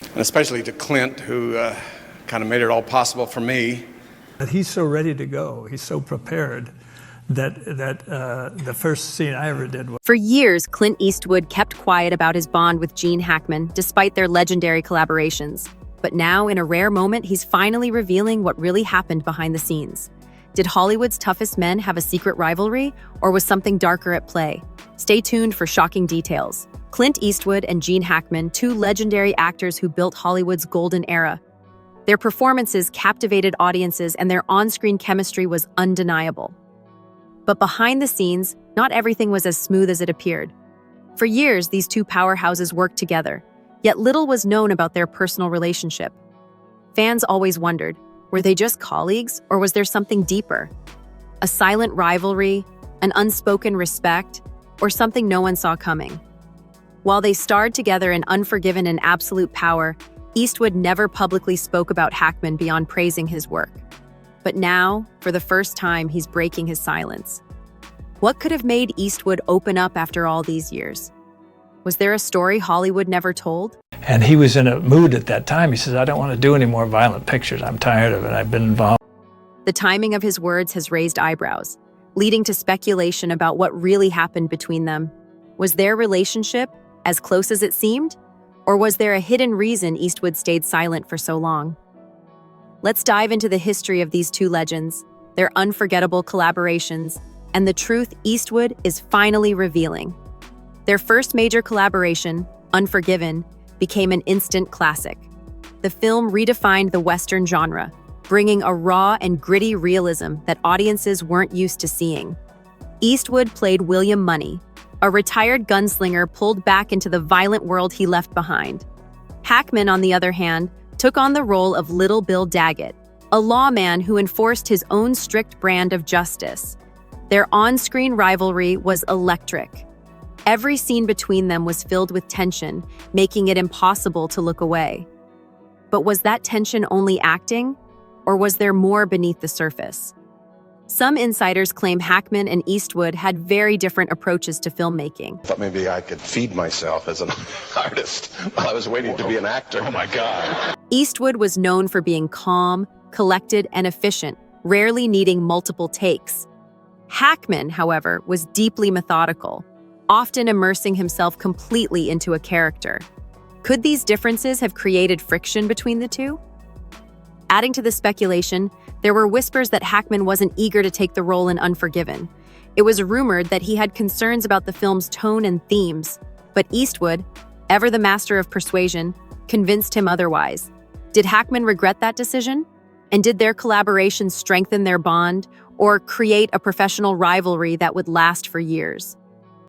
And especially to Clint, who kind of made it all possible for me. But he's so ready to go. He's so prepared that the first scene I ever did was... For years, Clint Eastwood kept quiet about his bond with Gene Hackman, despite their legendary collaborations. But now, in a rare moment, he's finally revealing what really happened behind the scenes. Did Hollywood's toughest men have a secret rivalry, or was something darker at play? Stay tuned for shocking details. Clint Eastwood and Gene Hackman, two legendary actors who built Hollywood's golden era. Their performances captivated audiences, and their on-screen chemistry was undeniable. But behind the scenes, not everything was as smooth as it appeared. For years, these two powerhouses worked together, yet little was known about their personal relationship. Fans always wondered, were they just colleagues, or was there something deeper? A silent rivalry, an unspoken respect, or something no one saw coming? While they starred together in Unforgiven and Absolute Power, Eastwood never publicly spoke about Hackman beyond praising his work. But now, for the first time, he's breaking his silence. What could have made Eastwood open up after all these years? Was there a story Hollywood never told? And he was in a mood at that time. He says, I don't want to do any more violent pictures. I'm tired of it. I've been involved. The timing of his words has raised eyebrows, leading to speculation about what really happened between them. Was their relationship as close as it seemed? Or was there a hidden reason Eastwood stayed silent for so long? Let's dive into the history of these two legends, their unforgettable collaborations, and the truth Eastwood is finally revealing. Their first major collaboration, Unforgiven, became an instant classic. The film redefined the Western genre, bringing a raw and gritty realism that audiences weren't used to seeing. Eastwood played William Money, a retired gunslinger pulled back into the violent world he left behind. Hackman, on the other hand, took on the role of Little Bill Daggett, a lawman who enforced his own strict brand of justice. Their on-screen rivalry was electric. Every scene between them was filled with tension, making it impossible to look away. But was that tension only acting, or was there more beneath the surface? Some insiders claim Hackman and Eastwood had very different approaches to filmmaking. I thought maybe I could feed myself as an artist while I was waiting to be an actor. Oh my God. Eastwood was known for being calm, collected, and efficient, rarely needing multiple takes. Hackman, however, was deeply methodical, often immersing himself completely into a character. Could these differences have created friction between the two? Adding to the speculation, there were whispers that Hackman wasn't eager to take the role in Unforgiven. It was rumored that he had concerns about the film's tone and themes, but Eastwood, ever the master of persuasion, convinced him otherwise. Did Hackman regret that decision? And did their collaboration strengthen their bond, or create a professional rivalry that would last for years?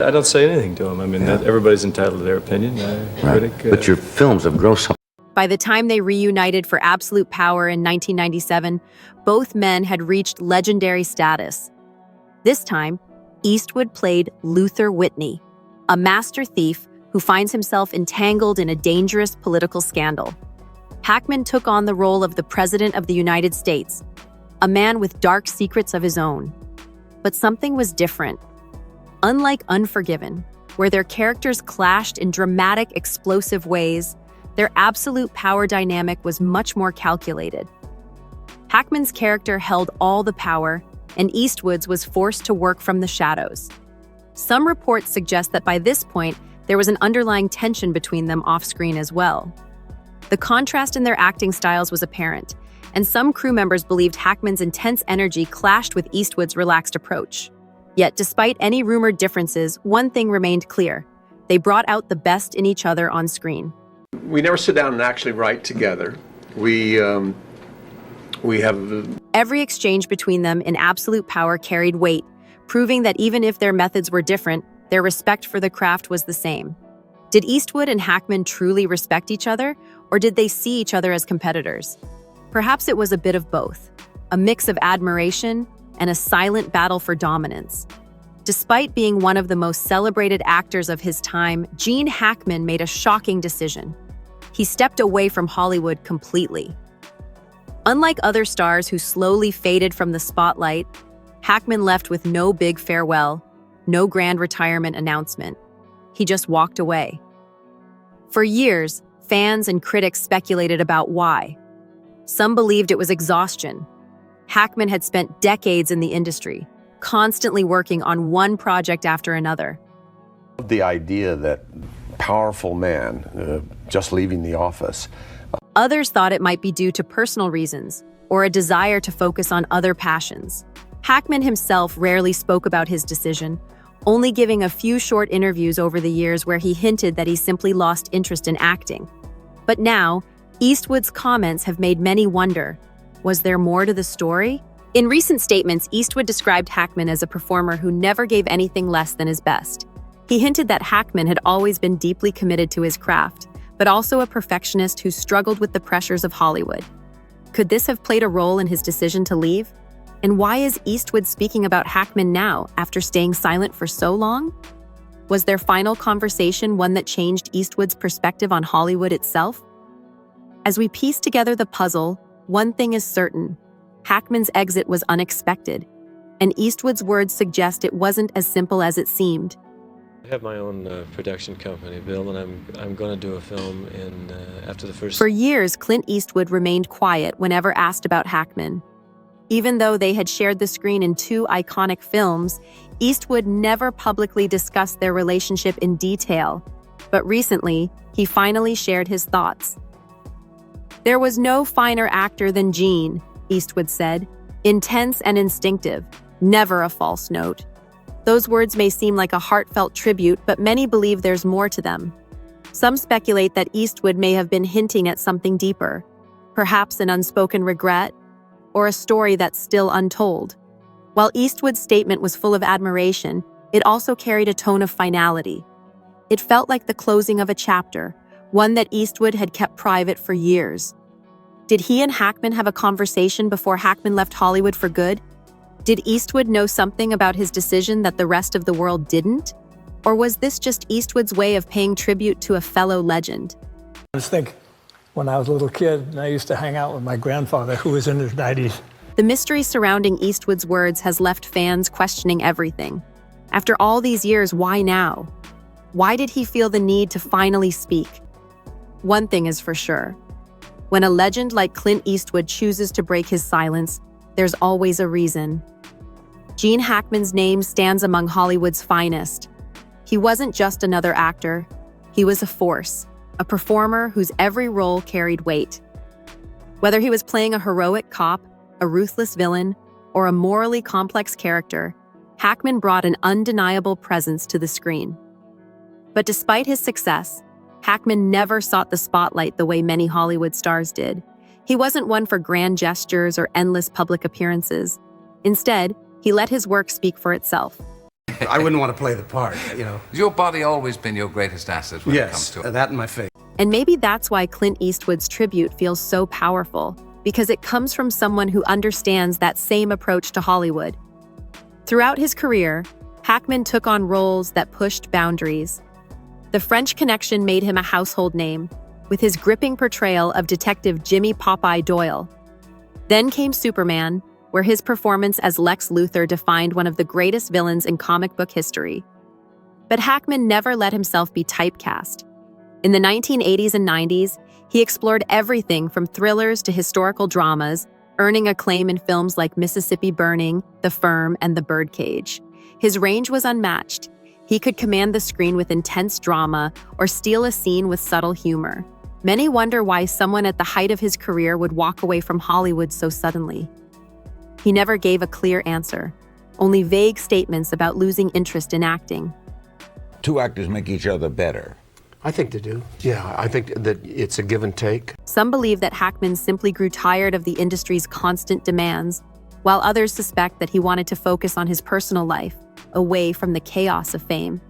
I don't say anything to him. I mean, everybody's entitled to their opinion. Right. But your films have grossed up. By the time they reunited for Absolute Power in 1997, both men had reached legendary status. This time, Eastwood played Luther Whitney, a master thief who finds himself entangled in a dangerous political scandal. Hackman took on the role of the President of the United States, a man with dark secrets of his own. But something was different. Unlike Unforgiven, where their characters clashed in dramatic, explosive ways, their absolute power dynamic was much more calculated. Hackman's character held all the power, and Eastwood's was forced to work from the shadows. Some reports suggest that by this point, there was an underlying tension between them off-screen as well. The contrast in their acting styles was apparent, and some crew members believed Hackman's intense energy clashed with Eastwood's relaxed approach. Yet, despite any rumored differences, one thing remained clear. They brought out the best in each other on screen. We never sit down and actually write together. We have... Every exchange between them in Absolute Power carried weight, proving that even if their methods were different, their respect for the craft was the same. Did Eastwood and Hackman truly respect each other, or did they see each other as competitors? Perhaps it was a bit of both, a mix of admiration and a silent battle for dominance. Despite being one of the most celebrated actors of his time, Gene Hackman made a shocking decision. He stepped away from Hollywood completely. Unlike other stars who slowly faded from the spotlight, Hackman left with no big farewell, no grand retirement announcement. He just walked away. For years, Fans and critics speculated about why. Some believed it was exhaustion. Hackman had spent decades in the industry, constantly working on one project after another. The idea that powerful man just leaving the office. Others thought it might be due to personal reasons or a desire to focus on other passions. Hackman himself rarely spoke about his decision, only giving a few short interviews over the years where he hinted that he simply lost interest in acting. But now, Eastwood's comments have made many wonder, was there more to the story? In recent statements, Eastwood described Hackman as a performer who never gave anything less than his best. He hinted that Hackman had always been deeply committed to his craft, but also a perfectionist who struggled with the pressures of Hollywood. Could this have played a role in his decision to leave? And why is Eastwood speaking about Hackman now, after staying silent for so long? Was their final conversation one that changed Eastwood's perspective on Hollywood itself? As we piece together the puzzle, one thing is certain. Hackman's exit was unexpected, and Eastwood's words suggest it wasn't as simple as it seemed. I have my own production company, Bill, and I'm going to do a film after the first... For years, Clint Eastwood remained quiet whenever asked about Hackman. Even though they had shared the screen in two iconic films, Eastwood never publicly discussed their relationship in detail. But recently, he finally shared his thoughts. "There was no finer actor than Gene," Eastwood said. "Intense and instinctive, never a false note." Those words may seem like a heartfelt tribute, but many believe there's more to them. Some speculate that Eastwood may have been hinting at something deeper, perhaps an unspoken regret, or a story that's still untold. While Eastwood's statement was full of admiration, it also carried a tone of finality. It felt like the closing of a chapter, one that Eastwood had kept private for years. Did he and Hackman have a conversation before Hackman left Hollywood for good? Did Eastwood know something about his decision that the rest of the world didn't? Or was this just Eastwood's way of paying tribute to a fellow legend? I just think when I was a little kid and I used to hang out with my grandfather who was in his 90s. The mystery surrounding Eastwood's words has left fans questioning everything. After all these years, why now? Why did he feel the need to finally speak? One thing is for sure. When a legend like Clint Eastwood chooses to break his silence, there's always a reason. Gene Hackman's name stands among Hollywood's finest. He wasn't just another actor. He was a force, a performer whose every role carried weight. Whether he was playing a heroic cop, a ruthless villain, or a morally complex character, Hackman brought an undeniable presence to the screen. But despite his success, Hackman never sought the spotlight the way many Hollywood stars did. He wasn't one for grand gestures or endless public appearances. Instead, he let his work speak for itself. I wouldn't want to play the part, you know. Has your body always been your greatest asset when it comes Yes, to it? that and my face. And maybe that's why Clint Eastwood's tribute feels so powerful, because it comes from someone who understands that same approach to Hollywood. Throughout his career, Hackman took on roles that pushed boundaries. The French Connection made him a household name, with his gripping portrayal of Detective Jimmy Popeye Doyle. Then came Superman, where his performance as Lex Luthor defined one of the greatest villains in comic book history. But Hackman never let himself be typecast. In the 1980s and 90s, he explored everything from thrillers to historical dramas, earning acclaim in films like Mississippi Burning, The Firm, and The Birdcage. His range was unmatched. He could command the screen with intense drama or steal a scene with subtle humor. Many wonder why someone at the height of his career would walk away from Hollywood so suddenly. He never gave a clear answer, only vague statements about losing interest in acting. Two actors make each other better. I think they do. Yeah, I think that it's a give and take. Some believe that Hackman simply grew tired of the industry's constant demands, while others suspect that he wanted to focus on his personal life, away from the chaos of fame.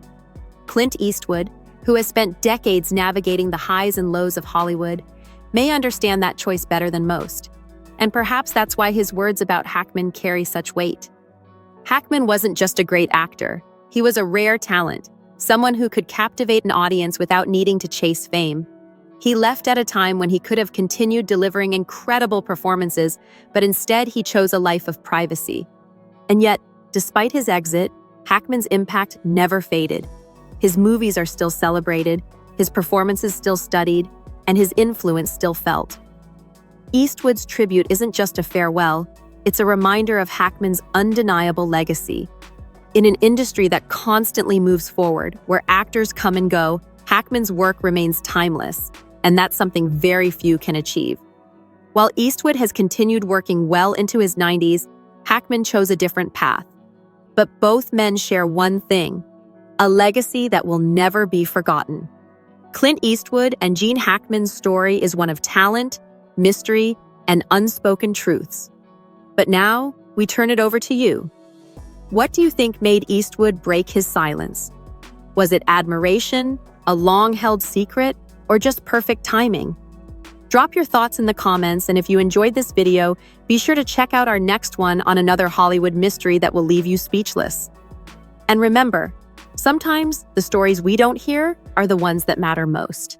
Clint Eastwood, who has spent decades navigating the highs and lows of Hollywood, may understand that choice better than most. And perhaps that's why his words about Hackman carry such weight. Hackman wasn't just a great actor. He was a rare talent, someone who could captivate an audience without needing to chase fame. He left at a time when he could have continued delivering incredible performances, but instead he chose a life of privacy. And yet, despite his exit, Hackman's impact never faded. His movies are still celebrated, his performances still studied, and his influence still felt. Eastwood's tribute isn't just a farewell, it's a reminder of Hackman's undeniable legacy. In an industry that constantly moves forward, where actors come and go, Hackman's work remains timeless, and that's something very few can achieve. While Eastwood has continued working well into his 90s, Hackman chose a different path. But both men share one thing: a legacy that will never be forgotten. Clint Eastwood and Gene Hackman's story is one of talent, mystery, and unspoken truths. But now, we turn it over to you. What do you think made Eastwood break his silence? Was it admiration, a long-held secret, or just perfect timing? Drop your thoughts in the comments, and if you enjoyed this video, be sure to check out our next one on another Hollywood mystery that will leave you speechless. And remember, sometimes the stories we don't hear are the ones that matter most.